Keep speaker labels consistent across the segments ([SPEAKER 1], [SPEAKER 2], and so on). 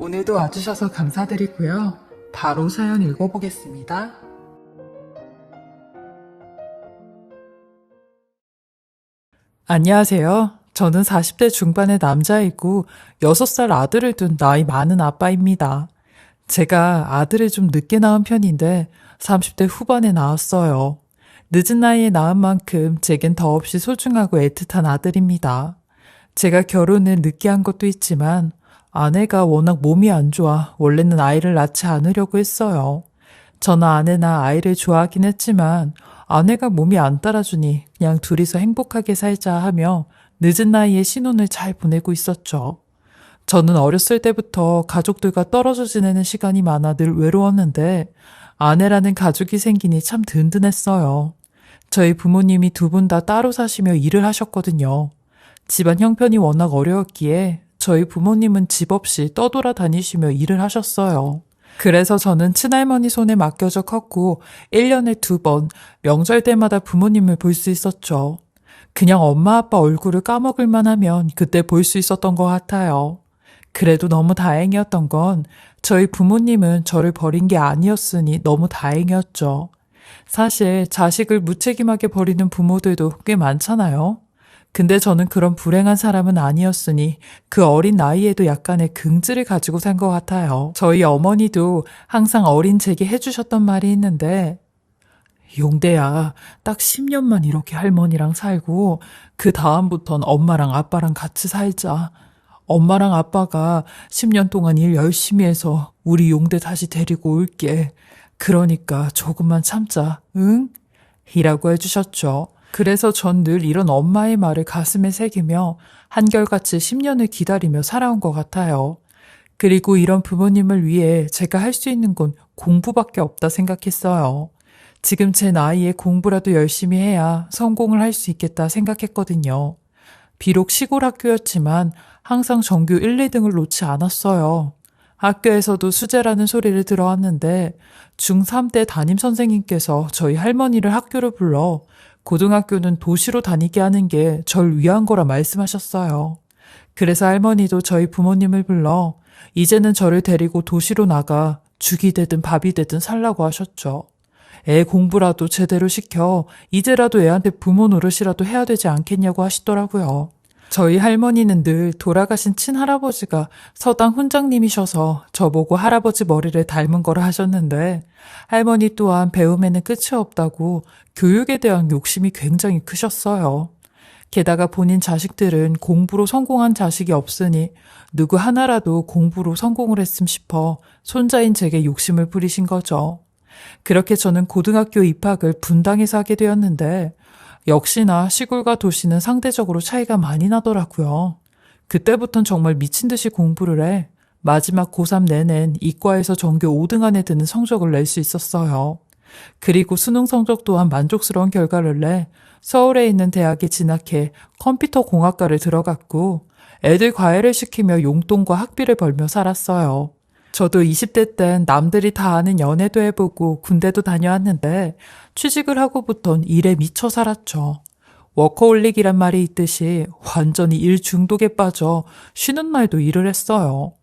[SPEAKER 1] 오늘도 와주셔서 감사드리고요. 바로 사연 읽어보겠습니다. 안녕하세요. 저는 40대 중반의 남자이고 6살 아들을 둔 나이 많은 아빠입니다. 제가 아들을 좀 늦게 낳은 편인데 30대 후반에 낳았어요. 늦은 나이에 낳은 만큼 제겐 더없이 소중하고 애틋한 아들입니다. 제가 결혼을 늦게 한 것도 있지만 아내가 워낙 몸이 안 좋아 원래는 아이를 낳지 않으려고 했어요. 저는 아내나 아이를 좋아하긴 했지만 아내가 몸이 안 따라주니 그냥 둘이서 행복하게 살자 하며 늦은 나이에 신혼을 잘 보내고 있었죠. 저는 어렸을 때부터 가족들과 떨어져 지내는 시간이 많아 늘 외로웠는데 아내라는 가족이 생기니 참 든든했어요. 저희 부모님이 두 분 다 따로 사시며 일을 하셨거든요. 집안 형편이 워낙 어려웠기에 저희 부모님은 집 없이 떠돌아다니시며 일을 하셨어요. 그래서 저는 친할머니 손에 맡겨져 컸고 1년에 2번 명절 때마다 부모님을 볼 수 있었죠. 그냥 엄마 아빠 얼굴을 까먹을만 하면 그때 볼 수 있었던 것 같아요. 그래도 너무 다행이었던 건 저희 부모님은 저를 버린 게 아니었으니 너무 다행이었죠. 사실 자식을 무책임하게 버리는 부모들도 꽤 많잖아요. 근데 저는 그런 불행한 사람은 아니었으니 그 어린 나이에도 약간의 긍지를 가지고 산 것 같아요. 저희 어머니도 항상 어린 제게 해주셨던 말이 있는데 용대야, 딱 10년만 이렇게 할머니랑 살고 그 다음부턴 엄마랑 아빠랑 같이 살자. 엄마랑 아빠가 10년 동안 일 열심히 해서 우리 용대 다시 데리고 올게. 그러니까 조금만 참자, 응? 이라고 해주셨죠. 그래서 전 늘 이런 엄마의 말을 가슴에 새기며 한결같이 10년을 기다리며 살아온 것 같아요. 그리고 이런 부모님을 위해 제가 할 수 있는 건 공부밖에 없다 생각했어요. 지금 제 나이에 공부라도 열심히 해야 성공을 할 수 있겠다 생각했거든요. 비록 시골 학교였지만 항상 전교 1, 2등을 놓지 않았어요. 학교에서도 수재라는 소리를 들어왔는데 중3 때 담임 선생님께서 저희 할머니를 학교로 불러 고등학교는 도시로 다니게 하는 게 절 위한 거라 말씀하셨어요. 그래서 할머니도 저희 부모님을 불러 이제는 저를 데리고 도시로 나가 죽이 되든 밥이 되든 살라고 하셨죠. 애 공부라도 제대로 시켜 이제라도 애한테 부모 노릇이라도 해야 되지 않겠냐고 하시더라고요. 저희 할머니는 늘 돌아가신 친할아버지가 서당 훈장님이셔서 저보고 할아버지 머리를 닮은 거라 하셨는데 할머니 또한 배움에는 끝이 없다고 교육에 대한 욕심이 굉장히 크셨어요. 게다가 본인 자식들은 공부로 성공한 자식이 없으니 누구 하나라도 공부로 성공을 했음 싶어 손자인 제게 욕심을 부리신 거죠. 그렇게 저는 고등학교 입학을 분당에서 하게 되었는데 역시나 시골과 도시는 상대적으로 차이가 많이 나더라고요. 그때부턴 정말 미친 듯이 공부를 해 마지막 고3 내낸 이과에서 전교 5등 안에 드는 성적을 낼 수 있었어요. 그리고 수능 성적 또한 만족스러운 결과를 내 서울에 있는 대학에 진학해 컴퓨터 공학과를 들어갔고 애들 과외를 시키며 용돈과 학비를 벌며 살았어요. 저도 20대 땐 남들이 다 아는 연애도 해보고 군대도 다녀왔는데 취직을 하고부턴 일에 미쳐 살았죠. 워커홀릭이란 말이 있듯이 완전히 일 중독에 빠져 쉬는 날도 일을 했어요.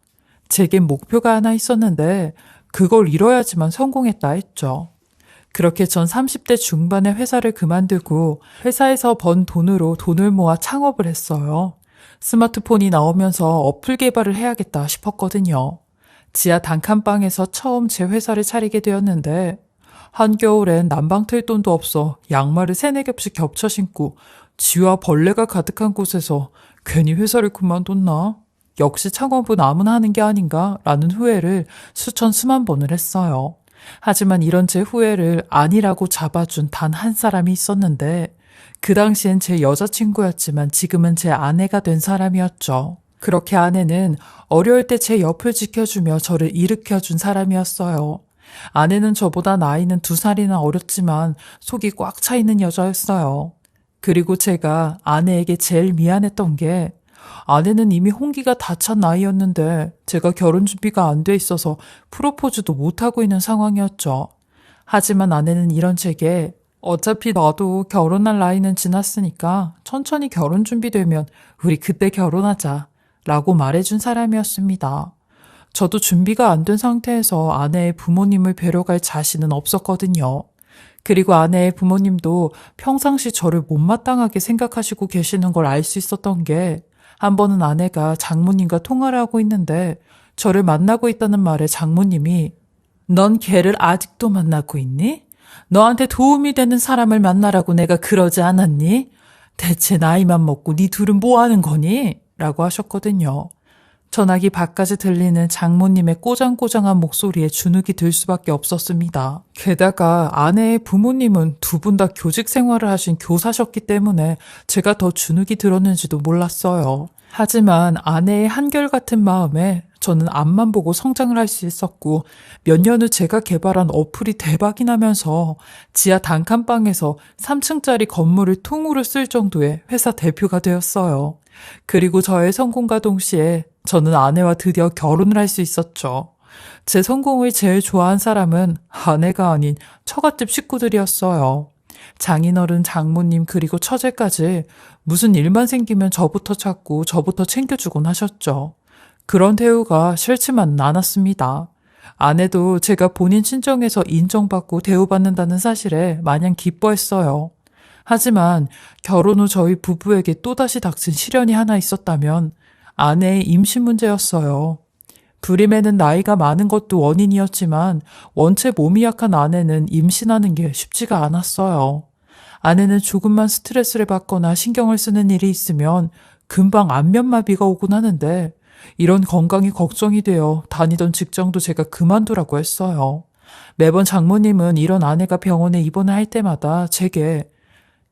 [SPEAKER 1] 제겐 목표가 하나 있었는데 그걸 이뤄야지만 성공했다 했죠. 그렇게 전 30대 중반에 회사를 그만두고 회사에서 번 돈으로 돈을 모아 창업을 했어요. 스마트폰이 나오면서 어플 개발을 해야겠다 싶었거든요. 지하 단칸방에서 처음 제 회사를 차리게 되었는데 한겨울엔 난방 틀 돈도 없어 양말을 3-4겹씩 겹쳐 신고 쥐와 벌레가 가득한 곳에서 괜히 회사를 그만뒀나? 역시 창업은 아무나 하는 게 아닌가? 라는 후회를 수천 수만 번을 했어요. 하지만 이런 제 후회를 아니라고 잡아준 단 한 사람이 있었는데 그 당시엔 제 여자친구였지만 지금은 제 아내가 된 사람이었죠. 그렇게 아내는 어려울 때 제 옆을 지켜주며 저를 일으켜준 사람이었어요. 아내는 저보다 나이는 2살이나 어렸지만 속이 꽉 차 있는 여자였어요. 그리고 제가 아내에게 제일 미안했던 게 아내는 이미 홍기가 다 찬 나이였는데 제가 결혼 준비가 안 돼 있어서 프로포즈도 못하고 있는 상황이었죠. 하지만 아내는 이런 제게 어차피 나도 결혼할 나이는 지났으니까 천천히 결혼 준비되면 우리 그때 결혼하자 라고 말해준 사람이었습니다. 저도 준비가 안 된 상태에서 아내의 부모님을 뵈러 갈 자신은 없었거든요. 그리고 아내의 부모님도 평상시 저를 못마땅하게 생각하시고 계시는 걸 알 수 있었던 게, 한 번은 아내가 장모님과 통화를 하고 있는데 저를 만나고 있다는 말에 장모님이 넌 걔를 아직도 만나고 있니? 너한테 도움이 되는 사람을 만나라고 내가 그러지 않았니? 대체 나이만 먹고 네 둘은 뭐 하는 거니? 라고 하셨거든요. 전화기 밖까지 들리는 장모님의 꼬장꼬장한 목소리에 주눅이 들 수밖에 없었습니다. 게다가 아내의 부모님은 두 분 다 교직 생활을 하신 교사셨기 때문에 제가 더 주눅이 들었는지도 몰랐어요. 하지만 아내의 한결같은 마음에 저는 앞만 보고 성장을 할 수 있었고, 몇 년 후 제가 개발한 어플이 대박이 나면서 지하 단칸방에서 3층짜리 건물을 통으로 쓸 정도의 회사 대표가 되었어요. 그리고 저의 성공과 동시에 저는 아내와 드디어 결혼을 할 수 있었죠. 제 성공을 제일 좋아한 사람은 아내가 아닌 처갓집 식구들이었어요. 장인어른, 장모님, 그리고 처제까지 무슨 일만 생기면 저부터 찾고 저부터 챙겨주곤 하셨죠. 그런 대우가 싫지만은 않았습니다. 아내도 제가 본인 친정에서 인정받고 대우받는다는 사실에 마냥 기뻐했어요. 하지만 결혼 후 저희 부부에게 또다시 닥친 시련이 하나 있었다면 아내의 임신 문제였어요. 불임에는 나이가 많은 것도 원인이었지만 원체 몸이 약한 아내는 임신하는 게 쉽지가 않았어요. 아내는 조금만 스트레스를 받거나 신경을 쓰는 일이 있으면 금방 안면마비가 오곤 하는데, 이런 건강이 걱정이 되어 다니던 직장도 제가 그만두라고 했어요. 매번 장모님은 이런 아내가 병원에 입원을 할 때마다 제게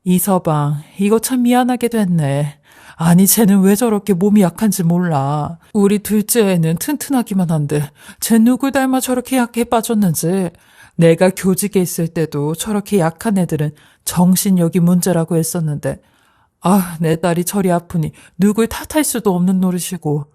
[SPEAKER 1] 이서방, 이거 참 미안하게 됐네. 아니, 쟤는 왜 저렇게 몸이 약한지 몰라. 우리 둘째 애는 튼튼하기만 한데 쟤 누굴 닮아 저렇게 약해 빠졌는지. 내가 교직에 있을 때도 저렇게 약한 애들은 정신력이 문제라고 했었는데, 내 딸이 저리 아프니 누굴 탓할 수도 없는 노릇이고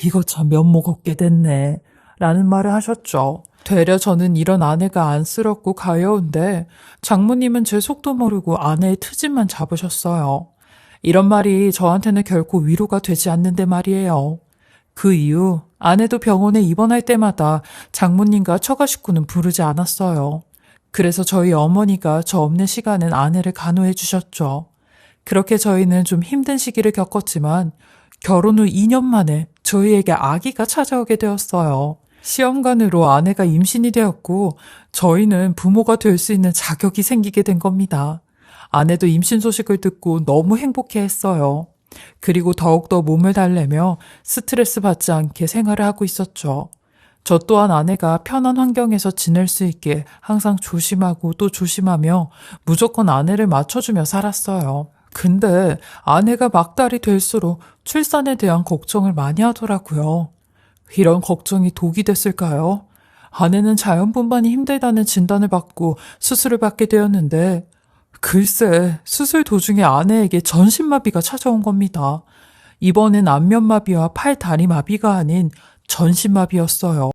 [SPEAKER 1] 이거 참 면목 없게 됐네. 라는 말을 하셨죠. 되려 저는 이런 아내가 안쓰럽고 가여운데 장모님은 제 속도 모르고 아내의 트집만 잡으셨어요. 이런 말이 저한테는 결코 위로가 되지 않는데 말이에요. 그 이후 아내도 병원에 입원할 때마다 장모님과 처가 식구는 부르지 않았어요. 그래서 저희 어머니가 저 없는 시간엔 아내를 간호해 주셨죠. 그렇게 저희는 좀 힘든 시기를 겪었지만 결혼 후 2년 만에 저희에게 아기가 찾아오게 되었어요. 시험관으로 아내가 임신이 되었고 저희는 부모가 될 수 있는 자격이 생기게 된 겁니다. 아내도 임신 소식을 듣고 너무 행복해했어요. 그리고 더욱더 몸을 달래며 스트레스 받지 않게 생활을 하고 있었죠. 저 또한 아내가 편한 환경에서 지낼 수 있게 항상 조심하고 또 조심하며 무조건 아내를 맞춰주며 살았어요. 근데 아내가 막달이 될수록 출산에 대한 걱정을 많이 하더라고요. 이런 걱정이 독이 됐을까요? 아내는 자연분만이 힘들다는 진단을 받고 수술을 받게 되었는데, 글쎄, 수술 도중에 아내에게 전신마비가 찾아온 겁니다. 이번엔 안면마비와 팔, 다리 마비가 아닌 전신마비였어요.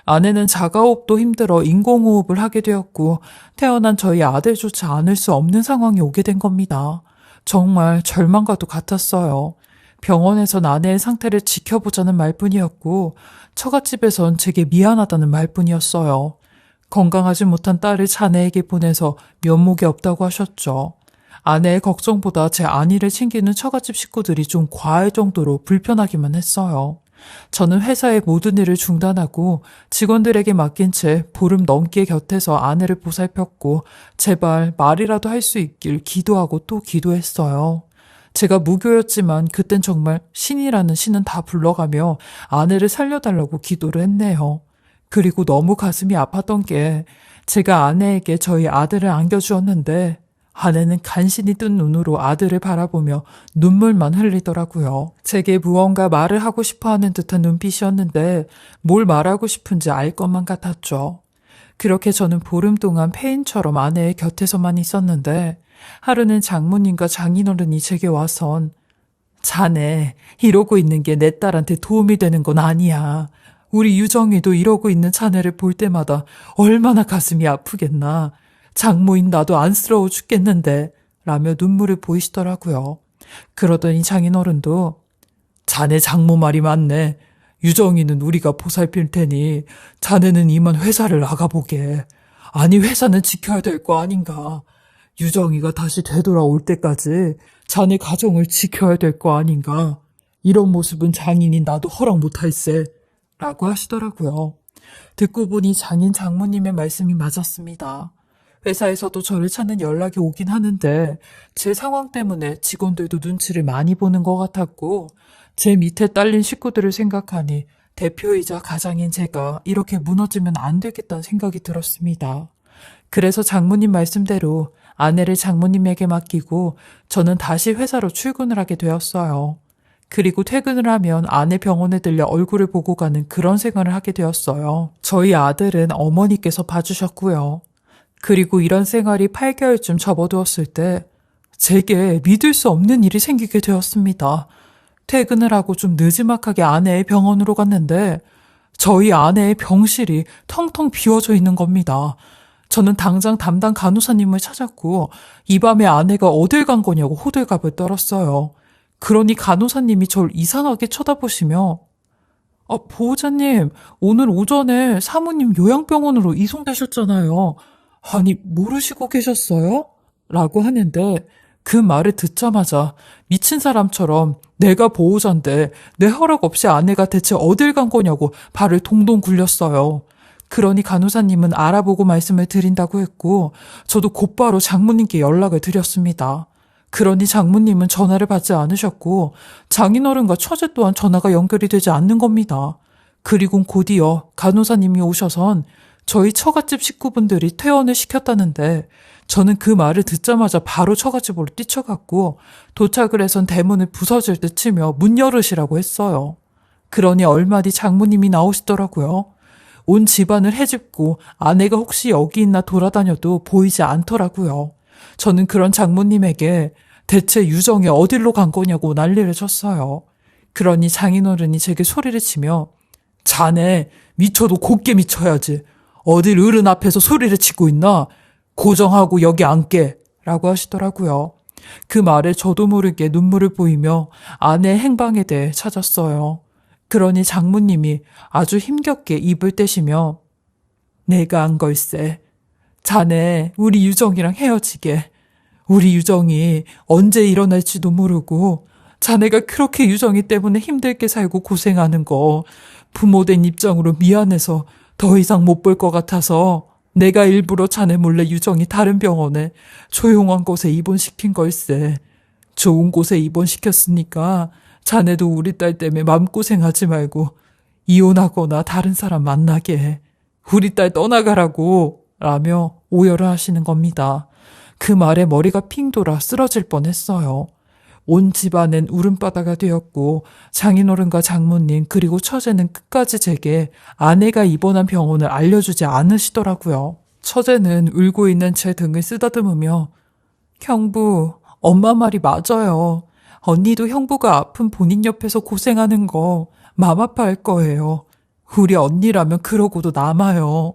[SPEAKER 1] 아내는 자가호흡도 힘들어 인공호흡을 하게 되었고 태어난 저희 아들조차 안을 수 없는 상황이 오게 된 겁니다. 정말 절망과도 같았어요. 병원에선 아내의 상태를 지켜보자는 말뿐이었고 처갓집에선 제게 미안하다는 말뿐이었어요. 건강하지 못한 딸을 자네에게 보내서 면목이 없다고 하셨죠. 아내의 걱정보다 제 안위를 챙기는 처갓집 식구들이 좀 과할 정도로 불편하기만 했어요. 저는 회사의 모든 일을 중단하고 직원들에게 맡긴 채 보름 넘게 곁에서 아내를 보살폈고 제발 말이라도 할 수 있길 기도하고 또 기도했어요. 제가 무교였지만 그땐 정말 신이라는 신은 다 불러가며 아내를 살려달라고 기도를 했네요. 그리고 너무 가슴이 아팠던 게 제가 아내에게 저희 아들을 안겨주었는데 아내는 간신히 뜬 눈으로 아들을 바라보며 눈물만 흘리더라고요. 제게 무언가 말을 하고 싶어하는 듯한 눈빛이었는데 뭘 말하고 싶은지 알 것만 같았죠. 그렇게 저는 보름 동안 폐인처럼 아내의 곁에서만 있었는데 하루는 장모님과 장인어른이 제게 와선 자네 이러고 있는 게 내 딸한테 도움이 되는 건 아니야. 우리 유정이도 이러고 있는 자네를 볼 때마다 얼마나 가슴이 아프겠나. 장모인 나도 안쓰러워 죽겠는데 라며 눈물을 보이시더라고요. 그러더니 장인어른도 자네 장모 말이 맞네. 유정이는 우리가 보살필 테니 자네는 이만 회사를 나가보게. 아니, 회사는 지켜야 될 거 아닌가. 유정이가 다시 되돌아올 때까지 자네 가정을 지켜야 될 거 아닌가. 이런 모습은 장인인 나도 허락 못할세. 라고 하시더라고요. 듣고 보니 장인 장모님의 말씀이 맞았습니다. 회사에서도 저를 찾는 연락이 오긴 하는데 제 상황 때문에 직원들도 눈치를 많이 보는 것 같았고 제 밑에 딸린 식구들을 생각하니 대표이자 가장인 제가 이렇게 무너지면 안 되겠다는 생각이 들었습니다. 그래서 장모님 말씀대로 아내를 장모님에게 맡기고 저는 다시 회사로 출근을 하게 되었어요. 그리고 퇴근을 하면 아내 병원에 들려 얼굴을 보고 가는 그런 생활을 하게 되었어요. 저희 아들은 어머니께서 봐주셨고요. 그리고 이런 생활이 8개월쯤 접어두었을 때 제게 믿을 수 없는 일이 생기게 되었습니다. 퇴근을 하고 좀 느지막하게 아내의 병원으로 갔는데 저희 아내의 병실이 텅텅 비워져 있는 겁니다. 저는 당장 담당 간호사님을 찾았고 이 밤에 아내가 어딜 간 거냐고 호들갑을 떨었어요. 그러니 간호사님이 저를 이상하게 쳐다보시며 보호자님, 오늘 오전에 사모님 요양병원으로 이송되셨잖아요. 아니, 모르시고 계셨어요? 라고 하는데 그 말을 듣자마자 미친 사람처럼 내가 보호자인데 내 허락 없이 아내가 대체 어딜 간 거냐고 발을 동동 굴렸어요. 그러니 간호사님은 알아보고 말씀을 드린다고 했고 저도 곧바로 장모님께 연락을 드렸습니다. 그러니 장모님은 전화를 받지 않으셨고 장인어른과 처제 또한 전화가 연결이 되지 않는 겁니다. 그리고 곧이어 간호사님이 오셔선 저희 처갓집 식구분들이 퇴원을 시켰다는데 저는 그 말을 듣자마자 바로 처갓집으로 뛰쳐갔고 도착을 해선 대문을 부서질 듯 치며 문 열으시라고 했어요. 그러니 얼마 뒤 장모님이 나오시더라고요. 온 집안을 헤집고 아내가 혹시 여기 있나 돌아다녀도 보이지 않더라고요. 저는 그런 장모님에게 대체 유정이 어디로 간 거냐고 난리를 쳤어요. 그러니 장인어른이 제게 소리를 치며 자네 미쳐도 곱게 미쳐야지. 어딜 어른 앞에서 소리를 치고 있나? 고정하고 여기 앉게 라고 하시더라고요. 그 말에 저도 모르게 눈물을 보이며 아내의 행방에 대해 찾았어요. 그러니 장모님이 아주 힘겹게 입을 떼시며 내가 한 걸세. 자네 우리 유정이랑 헤어지게. 우리 유정이 언제 일어날지도 모르고 자네가 그렇게 유정이 때문에 힘들게 살고 고생하는 거 부모된 입장으로 미안해서 더 이상 못 볼 것 같아서 내가 일부러 자네 몰래 유정이 다른 병원에 조용한 곳에 입원시킨 걸세. 좋은 곳에 입원시켰으니까 자네도 우리 딸 때문에 마음고생하지 말고 이혼하거나 다른 사람 만나게 해. 우리 딸 떠나가라고 라며 오열을 하시는 겁니다. 그 말에 머리가 핑 돌아 쓰러질 뻔했어요. 온 집안은 울음바다가 되었고 장인어른과 장모님 그리고 처제는 끝까지 제게 아내가 입원한 병원을 알려주지 않으시더라고요. 처제는 울고 있는 제 등을 쓰다듬으며 형부, 엄마 말이 맞아요. 언니도 형부가 아픈 본인 옆에서 고생하는 거 맘 아파할 거예요. 우리 언니라면 그러고도 남아요.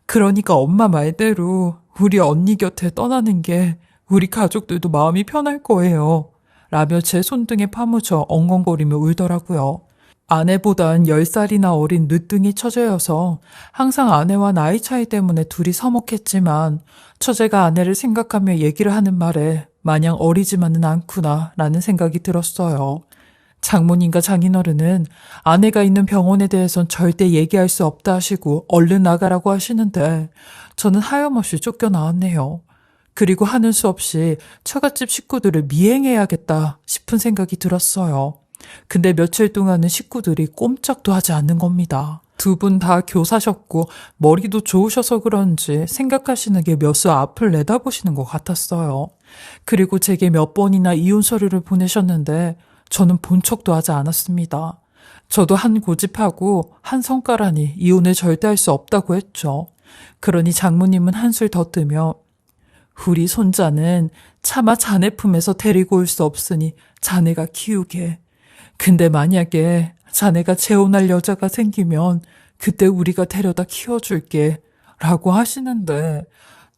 [SPEAKER 1] 그러니까 엄마 말대로 우리 언니 곁에 떠나는 게 우리 가족들도 마음이 편할 거예요. 라며 제 손등에 파묻혀 엉엉거리며 울더라고요. 아내보단 10살이나 어린 늦둥이 처제여서 항상 아내와 나이 차이 때문에 둘이 서먹했지만 처제가 아내를 생각하며 얘기를 하는 말에 마냥 어리지만은 않구나 라는 생각이 들었어요. 장모님과 장인어른은 아내가 있는 병원에 대해선 절대 얘기할 수 없다 하시고 얼른 나가라고 하시는데 저는 하염없이 쫓겨나왔네요. 그리고 하는 수 없이 처갓집 식구들을 미행해야겠다 싶은 생각이 들었어요. 근데 며칠 동안은 식구들이 꼼짝도 하지 않는 겁니다. 두 분 다 교사셨고 머리도 좋으셔서 그런지 생각하시는 게 몇 수 앞을 내다보시는 것 같았어요. 그리고 제게 몇 번이나 이혼 서류를 보내셨는데 저는 본 척도 하지 않았습니다. 저도 한 고집하고 한 성가라니 이혼을 절대 할 수 없다고 했죠. 그러니 장모님은 한술 더 뜨며 우리 손자는 차마 자네 품에서 데리고 올 수 없으니 자네가 키우게. 근데 만약에 자네가 재혼할 여자가 생기면 그때 우리가 데려다 키워줄게. 라고 하시는데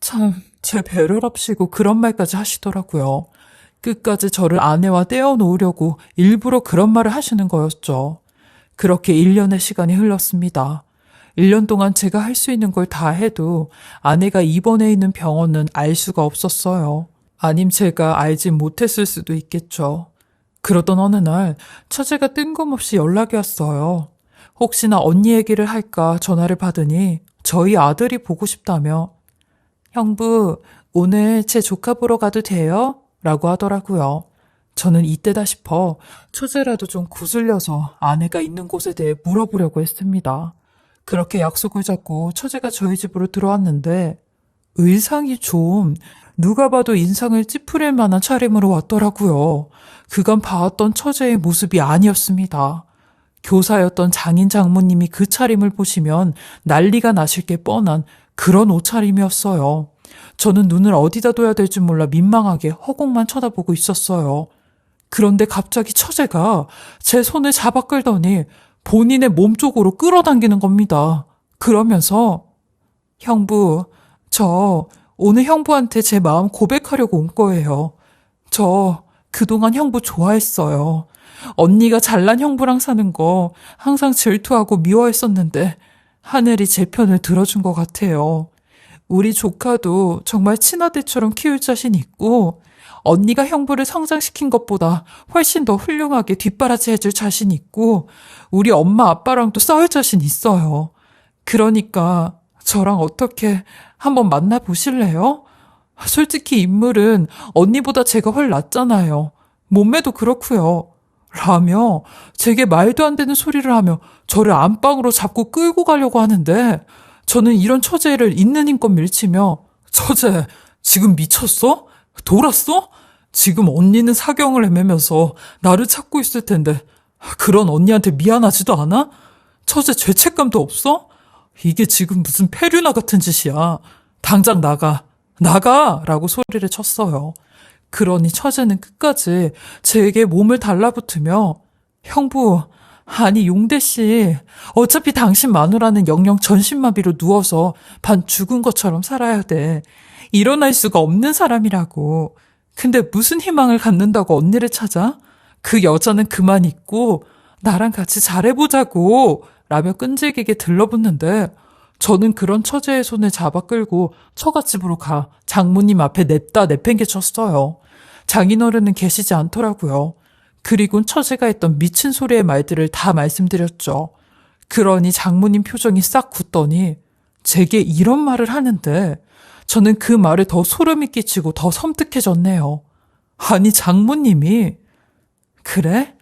[SPEAKER 1] 참 제 배려랍시고 그런 말까지 하시더라고요. 끝까지 저를 아내와 떼어놓으려고 일부러 그런 말을 하시는 거였죠. 그렇게 1년의 시간이 흘렀습니다. 1년 동안 제가 할 수 있는 걸 다 해도 아내가 입원해 있는 병원은 알 수가 없었어요. 아님 제가 알지 못했을 수도 있겠죠. 그러던 어느 날 처제가 뜬금없이 연락이 왔어요. 혹시나 언니 얘기를 할까 전화를 받으니 저희 아들이 보고 싶다며 형부, 오늘 제 조카 보러 가도 돼요? 라고 하더라고요. 저는 이때다 싶어 처제라도 좀 구슬려서 아내가 있는 곳에 대해 물어보려고 했습니다. 그렇게 약속을 잡고 처제가 저희 집으로 들어왔는데 의상이 좀 누가 봐도 인상을 찌푸릴 만한 차림으로 왔더라고요. 그간 봐왔던 처제의 모습이 아니었습니다. 교사였던 장인 장모님이 그 차림을 보시면 난리가 나실 게 뻔한 그런 옷차림이었어요. 저는 눈을 어디다 둬야 될지 몰라 민망하게 허공만 쳐다보고 있었어요. 그런데 갑자기 처제가 제 손을 잡아 끌더니 본인의 몸 쪽으로 끌어당기는 겁니다. 그러면서 형부, 저 오늘 형부한테 제 마음 고백하려고 온 거예요. 저 그동안 형부 좋아했어요. 언니가 잘난 형부랑 사는 거 항상 질투하고 미워했었는데 하늘이 제 편을 들어준 것 같아요. 우리 조카도 정말 친아들처럼 키울 자신 있고 언니가 형부를 성장시킨 것보다 훨씬 더 훌륭하게 뒷바라지 해줄 자신 있고 우리 엄마 아빠랑도 싸울 자신 있어요. 그러니까 저랑 어떻게 한번 만나보실래요? 솔직히 인물은 언니보다 제가 훨 낫잖아요. 몸매도 그렇고요. 라며 제게 말도 안 되는 소리를 하며 저를 안방으로 잡고 끌고 가려고 하는데 저는 이런 처제를 있는 힘껏 밀치며 처제, 지금 미쳤어? 돌았어? 지금 언니는 사경을 헤매면서 나를 찾고 있을 텐데 그런 언니한테 미안하지도 않아? 처제 죄책감도 없어? 이게 지금 무슨 페류나 같은 짓이야. 당장 나가. 나가! 라고 소리를 쳤어요. 그러니 처제는 끝까지 제게 몸을 달라붙으며 형부, 아니 용대씨, 어차피 당신 마누라는 영영 전신마비로 누워서 반 죽은 것처럼 살아야 돼. 일어날 수가 없는 사람이라고. 근데 무슨 희망을 갖는다고 언니를 찾아? 그 여자는 그만 있고 나랑 같이 잘해보자고 라며 끈질기게 들러붙는데 저는 그런 처제의 손을 잡아 끌고 처갓집으로 가 장모님 앞에 냅다 내팽개쳤어요. 장인어른은 계시지 않더라고요. 그리곤 처제가 했던 미친 소리의 말들을 다 말씀드렸죠. 그러니 장모님 표정이 싹 굳더니 제게 이런 말을 하는데 저는 그 말에 더 소름이 끼치고 더 섬뜩해졌네요. 아니 장모님이 그래?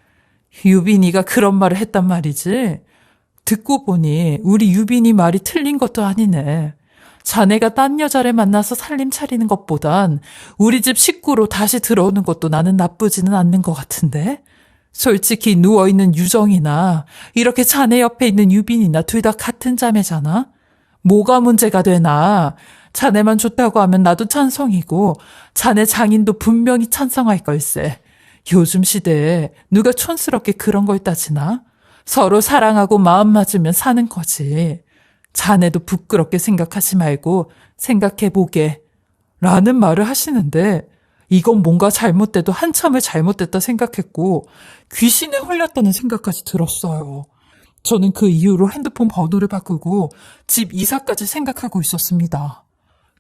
[SPEAKER 1] 유빈이가 그런 말을 했단 말이지? 듣고 보니 우리 유빈이 말이 틀린 것도 아니네. 자네가 딴 여자를 만나서 살림 차리는 것보단 우리 집 식구로 다시 들어오는 것도 나는 나쁘지는 않는 것 같은데? 솔직히 누워있는 유정이나 이렇게 자네 옆에 있는 유빈이나 둘 다 같은 자매잖아? 뭐가 문제가 되나? 자네만 좋다고 하면 나도 찬성이고 자네 장인도 분명히 찬성할 걸세. 요즘 시대에 누가 촌스럽게 그런 걸 따지나? 서로 사랑하고 마음 맞으면 사는 거지. 자네도 부끄럽게 생각하지 말고 생각해보게. 라는 말을 하시는데 이건 뭔가 잘못돼도 한참을 잘못됐다 생각했고 귀신에 홀렸다는 생각까지 들었어요. 저는 그 이후로 핸드폰 번호를 바꾸고 집 이사까지 생각하고 있었습니다.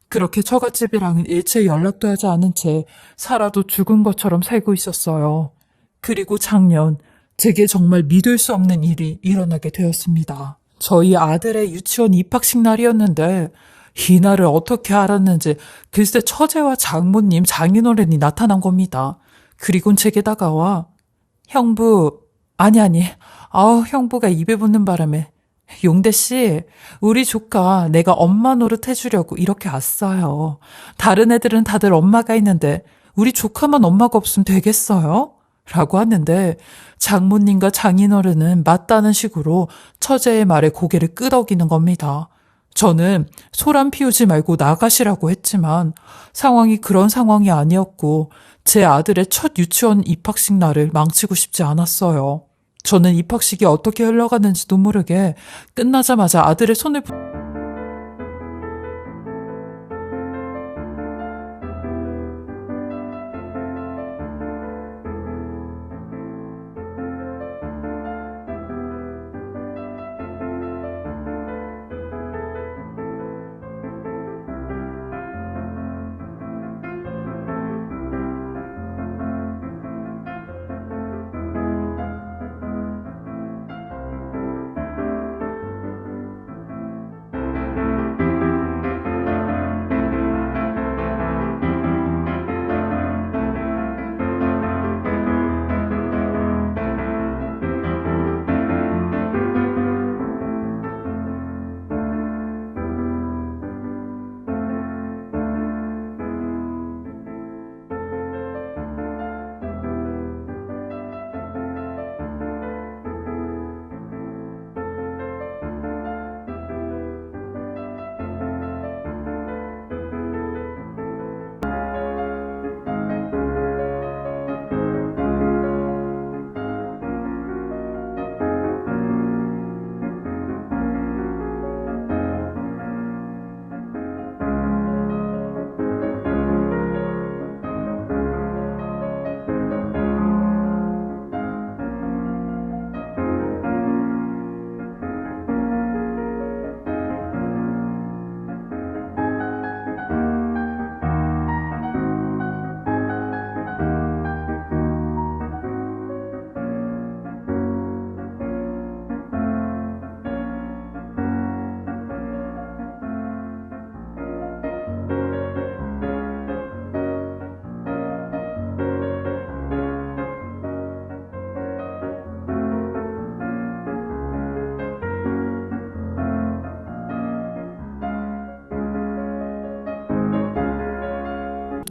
[SPEAKER 1] 그렇게 처갓집이랑은 일체 연락도 하지 않은 채 살아도 죽은 것처럼 살고 있었어요. 그리고 작년 제게 정말 믿을 수 없는 일이 일어나게 되었습니다. 저희 아들의 유치원 입학식 날이었는데 이 날을 어떻게 알았는지 글쎄 처제와 장모님, 장인어른이 나타난 겁니다. 그리곤 제게 다가와 형부, 아니, 형부가 입에 붙는 바람에 용대씨, 우리 조카 내가 엄마 노릇 해주려고 이렇게 왔어요. 다른 애들은 다들 엄마가 있는데 우리 조카만 엄마가 없으면 되겠어요? 라고 하는데 장모님과 장인어른은 맞다는 식으로 처제의 말에 고개를 끄덕이는 겁니다. 저는 소란 피우지 말고 나가시라고 했지만 상황이 그런 상황이 아니었고 제 아들의 첫 유치원 입학식 날을 망치고 싶지 않았어요. 저는 입학식이 어떻게 흘러가는지도 모르게 끝나자마자 아들의 손을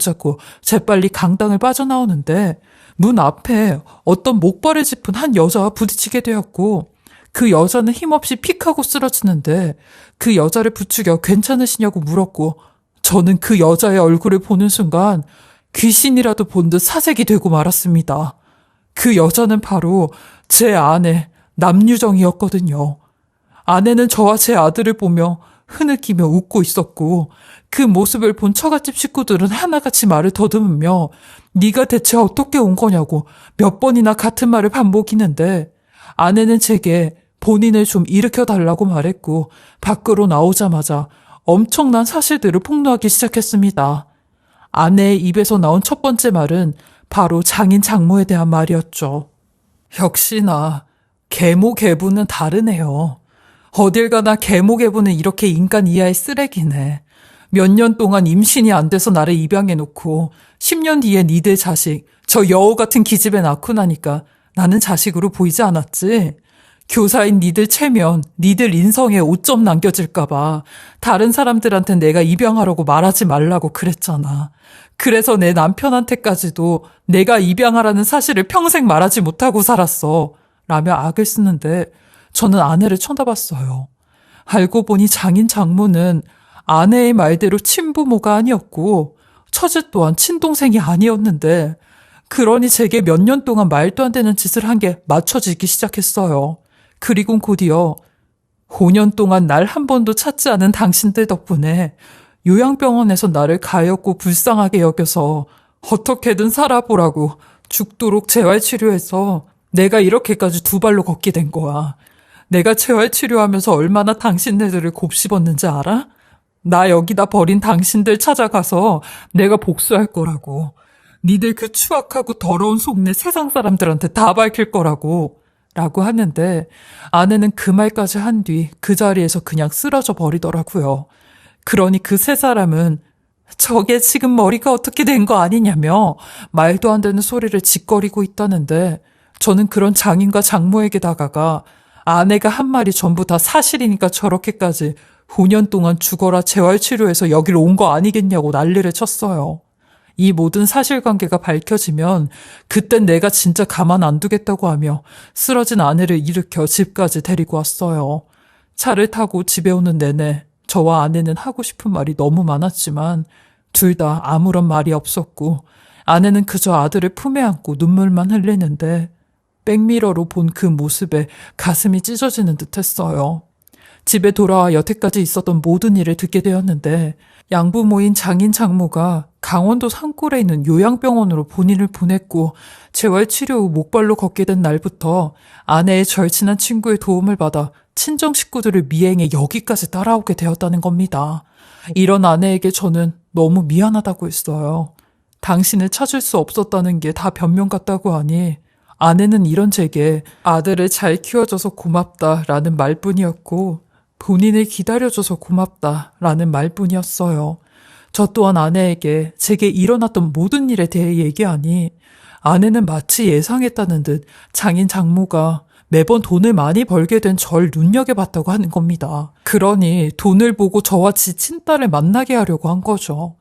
[SPEAKER 1] 붙잡고 재빨리 강당을 빠져나오는데 문 앞에 어떤 목발을 짚은 한 여자와 부딪히게 되었고 그 여자는 힘없이 픽하고 쓰러지는데 그 여자를 부추겨 괜찮으시냐고 물었고 저는 그 여자의 얼굴을 보는 순간 귀신이라도 본 듯 사색이 되고 말았습니다. 그 여자는 바로 제 아내 남유정이었거든요. 아내는 저와 제 아들을 보며 흐느끼며 웃고 있었고 그 모습을 본 처갓집 식구들은 하나같이 말을 더듬으며 네가 대체 어떻게 온 거냐고 몇 번이나 같은 말을 반복이는데 아내는 제게 본인을 좀 일으켜달라고 말했고 밖으로 나오자마자 엄청난 사실들을 폭로하기 시작했습니다. 아내의 입에서 나온 첫 번째 말은 바로 장인 장모에 대한 말이었죠. 역시나 계모 계부는 다르네요. 어딜 가나 계모 계부는 이렇게 인간 이하의 쓰레기네. 몇 년 동안 임신이 안 돼서 나를 입양해놓고 10년 뒤에 니들 자식 저 여우 같은 기집애 낳고 나니까 나는 자식으로 보이지 않았지. 교사인 니들 체면, 니들 인성에 오점 남겨질까봐 다른 사람들한테 내가 입양하라고 말하지 말라고 그랬잖아. 그래서 내 남편한테까지도 내가 입양하라는 사실을 평생 말하지 못하고 살았어. 라며 악을 쓰는데 저는 아내를 쳐다봤어요. 알고 보니 장인 장모는 아내의 말대로 친부모가 아니었고 처제 또한 친동생이 아니었는데 그러니 제게 몇 년 동안 말도 안 되는 짓을 한 게 맞춰지기 시작했어요. 그리고 곧이어 5년 동안 날 한 번도 찾지 않은 당신들 덕분에 요양병원에서 나를 가엾고 불쌍하게 여겨서 어떻게든 살아보라고 죽도록 재활치료해서 내가 이렇게까지 두 발로 걷게 된 거야. 내가 재활치료하면서 얼마나 당신네들을 곱씹었는지 알아? 나 여기다 버린 당신들 찾아가서 내가 복수할 거라고. 니들 그 추악하고 더러운 속내 세상 사람들한테 다 밝힐 거라고. 라고 하는데 아내는 그 말까지 한 뒤 그 자리에서 그냥 쓰러져 버리더라고요. 그러니 그 세 사람은 저게 지금 머리가 어떻게 된 거 아니냐며 말도 안 되는 소리를 짓거리고 있다는데 저는 그런 장인과 장모에게 다가가 아내가 한 말이 전부 다 사실이니까 저렇게까지 5년 동안 죽어라 재활치료해서 여기로 온 거 아니겠냐고 난리를 쳤어요. 이 모든 사실관계가 밝혀지면 그땐 내가 진짜 가만 안 두겠다고 하며 쓰러진 아내를 일으켜 집까지 데리고 왔어요. 차를 타고 집에 오는 내내 저와 아내는 하고 싶은 말이 너무 많았지만 둘 다 아무런 말이 없었고 아내는 그저 아들을 품에 안고 눈물만 흘리는데 백미러로 본 그 모습에 가슴이 찢어지는 듯 했어요. 집에 돌아와 여태까지 있었던 모든 일을 듣게 되었는데 양부모인 장인 장모가 강원도 산골에 있는 요양병원으로 본인을 보냈고 재활치료 후 목발로 걷게 된 날부터 아내의 절친한 친구의 도움을 받아 친정 식구들을 미행해 여기까지 따라오게 되었다는 겁니다. 이런 아내에게 저는 너무 미안하다고 했어요. 당신을 찾을 수 없었다는 게 다 변명 같다고 하니 아내는 이런 제게 아들을 잘 키워줘서 고맙다라는 말뿐이었고 본인을 기다려줘서 고맙다라는 말뿐이었어요. 저 또한 아내에게 제게 일어났던 모든 일에 대해 얘기하니 아내는 마치 예상했다는 듯 장인 장모가 매번 돈을 많이 벌게 된 절 눈여겨봤다고 하는 겁니다. 그러니 돈을 보고 저와 지 친딸을 만나게 하려고 한 거죠.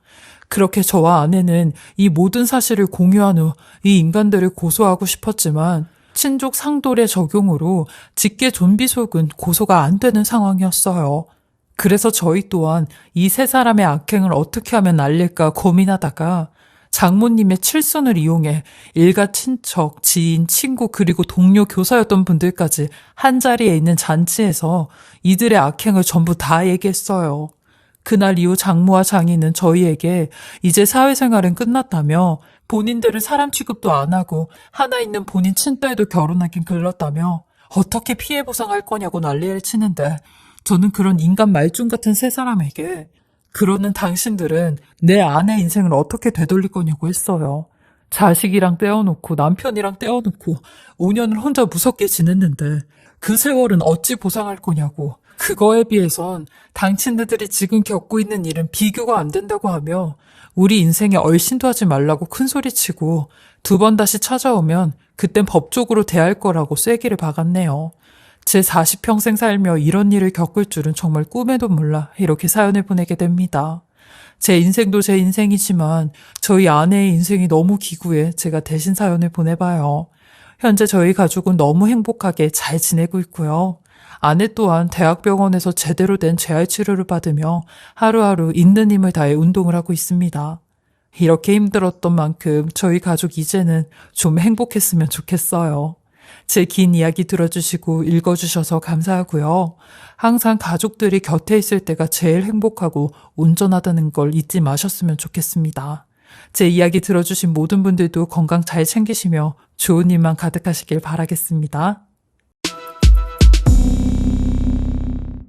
[SPEAKER 1] 그렇게 저와 아내는 이 모든 사실을 공유한 후 이 인간들을 고소하고 싶었지만 친족 상돌의 적용으로 직계 존비속은 고소가 안 되는 상황이었어요. 그래서 저희 또한 이 세 사람의 악행을 어떻게 하면 날릴까 고민하다가 장모님의 칠순을 이용해 일가 친척, 지인, 친구 그리고 동료 교사였던 분들까지 한자리에 있는 잔치에서 이들의 악행을 전부 다 얘기했어요. 그날 이후 장모와 장인은 저희에게 이제 사회생활은 끝났다며 본인들은 사람 취급도 안 하고 하나 있는 본인 친딸도 결혼하긴 글렀다며 어떻게 피해 보상할 거냐고 난리를 치는데 저는 그런 인간 말종 같은 세 사람에게 그러는 당신들은 내 아내 인생을 어떻게 되돌릴 거냐고 했어요. 자식이랑 떼어놓고 남편이랑 떼어놓고 5년을 혼자 무섭게 지냈는데 그 세월은 어찌 보상할 거냐고. 그거에 비해선 당신들이 지금 겪고 있는 일은 비교가 안 된다고 하며 우리 인생에 얼씬도 하지 말라고 큰소리치고 두 번 다시 찾아오면 그땐 법적으로 대할 거라고 쐐기를 박았네요. 제 40평생 살며 이런 일을 겪을 줄은 정말 꿈에도 몰라 이렇게 사연을 보내게 됩니다. 제 인생도 제 인생이지만 저희 아내의 인생이 너무 기구해 제가 대신 사연을 보내봐요. 현재 저희 가족은 너무 행복하게 잘 지내고 있고요. 아내 또한 대학병원에서 제대로 된 재활 치료를 받으며 하루하루 있는 힘을 다해 운동을 하고 있습니다. 이렇게 힘들었던 만큼 저희 가족 이제는 좀 행복했으면 좋겠어요. 제 긴 이야기 들어주시고 읽어주셔서 감사하고요. 항상 가족들이 곁에 있을 때가 제일 행복하고 온전하다는 걸 잊지 마셨으면 좋겠습니다. 제 이야기 들어주신 모든 분들도 건강 잘 챙기시며 좋은 일만 가득하시길 바라겠습니다.